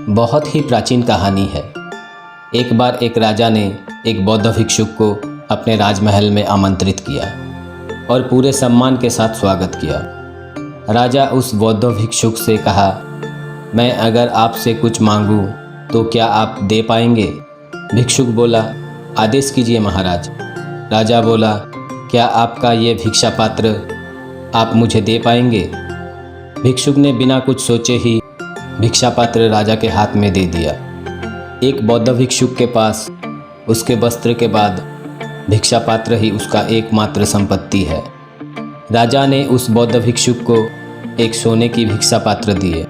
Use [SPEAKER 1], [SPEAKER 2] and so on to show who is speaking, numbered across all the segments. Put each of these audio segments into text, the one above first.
[SPEAKER 1] बहुत ही प्राचीन कहानी है। एक बार एक राजा ने एक बौद्ध भिक्षुक को अपने राजमहल में आमंत्रित किया और पूरे सम्मान के साथ स्वागत किया। राजा उस बौद्ध भिक्षुक से कहा, मैं अगर आपसे कुछ मांगूं तो क्या आप दे पाएंगे? भिक्षुक बोला, आदेश कीजिए महाराज। राजा बोला, क्या आपका ये भिक्षा पात्र आप मुझे दे पाएंगे? भिक्षुक ने बिना कुछ सोचे ही भिक्षा पात्र राजा के हाथ में दे दिया। एक बौद्ध भिक्षुक के पास उसके वस्त्र के बाद भिक्षा पात्र ही उसका एकमात्र संपत्ति है। राजा ने उस बौद्ध भिक्षुक को एक सोने की भिक्षा पात्र दिए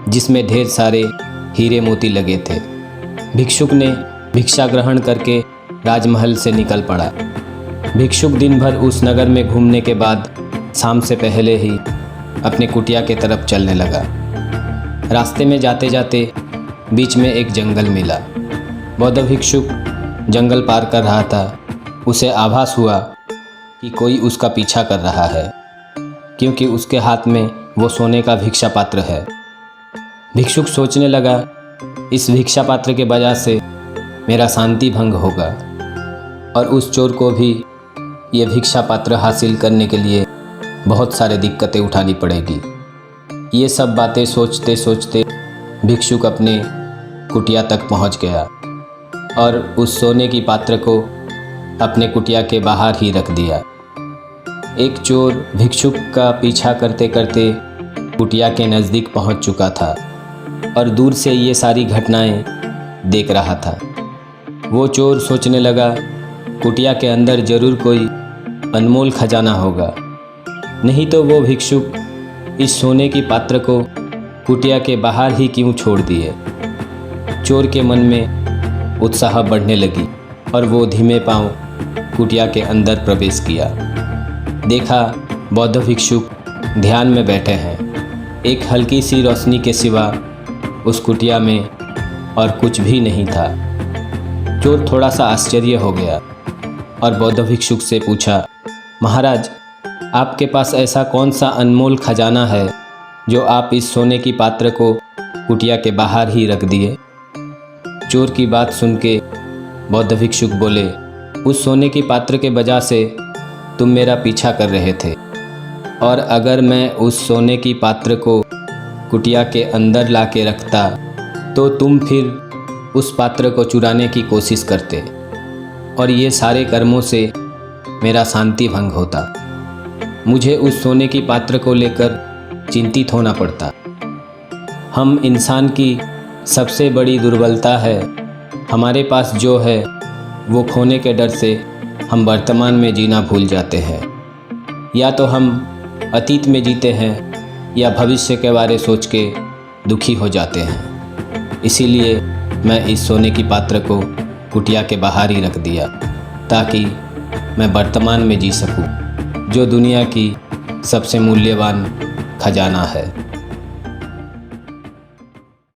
[SPEAKER 1] जिसमें ढेर सारे हीरे मोती लगे थे। भिक्षुक ने भिक्षा ग्रहण करके राजमहल से निकल पड़ा। भिक्षुक दिन भर उस नगर में घूमने के बाद शाम से पहले ही अपने कुटिया के तरफ चलने लगा। रास्ते में जाते जाते बीच में एक जंगल मिला। बौद्ध भिक्षुक जंगल पार कर रहा था। उसे आभास हुआ कि कोई उसका पीछा कर रहा है, क्योंकि उसके हाथ में वो सोने का भिक्षा पात्र है। भिक्षुक सोचने लगा, इस भिक्षा पात्र के वजह से मेरा शांति भंग होगा और उस चोर को भी ये भिक्षा पात्र हासिल करने के लिए बहुत सारे दिक्कतें उठानी पड़ेगी। ये सब बातें सोचते सोचते भिक्षुक अपने कुटिया तक पहुंच गया और उस सोने की पात्र को अपने कुटिया के बाहर ही रख दिया। एक चोर भिक्षुक का पीछा करते करते कुटिया के नज़दीक पहुंच चुका था और दूर से ये सारी घटनाएं देख रहा था। वो चोर सोचने लगा, कुटिया के अंदर ज़रूर कोई अनमोल खजाना होगा, नहीं तो वो भिक्षुक इस सोने की पात्र को कुटिया के बाहर ही क्यों छोड़ दिए। चोर के मन में उत्साह बढ़ने लगी और वो धीमे पांव कुटिया के अंदर प्रवेश किया। देखा, बौद्ध भिक्षुक ध्यान में बैठे हैं। एक हल्की सी रोशनी के सिवा उस कुटिया में और कुछ भी नहीं था। चोर थोड़ा सा आश्चर्य हो गया और बौद्ध भिक्षुक से पूछा, महाराज, आपके पास ऐसा कौन सा अनमोल खजाना है जो आप इस सोने की पात्र को कुटिया के बाहर ही रख दिए? चोर की बात सुन के बौद्ध भिक्षुक बोले, उस सोने की पात्र के वजह से तुम मेरा पीछा कर रहे थे, और अगर मैं उस सोने की पात्र को कुटिया के अंदर ला के रखता तो तुम फिर उस पात्र को चुराने की कोशिश करते और ये सारे कर्मों से मेरा शांति भंग होता। मुझे उस सोने की पात्र को लेकर चिंतित होना पड़ता। हम इंसान की सबसे बड़ी दुर्बलता है, हमारे पास जो है वो खोने के डर से हम वर्तमान में जीना भूल जाते हैं। या तो हम अतीत में जीते हैं या भविष्य के बारे सोच के दुखी हो जाते हैं। इसीलिए मैं इस सोने की पात्र को कुटिया के बाहर ही रख दिया ताकि मैं वर्तमान में जी सकूं, जो दुनिया की सबसे मूल्यवान खजाना है।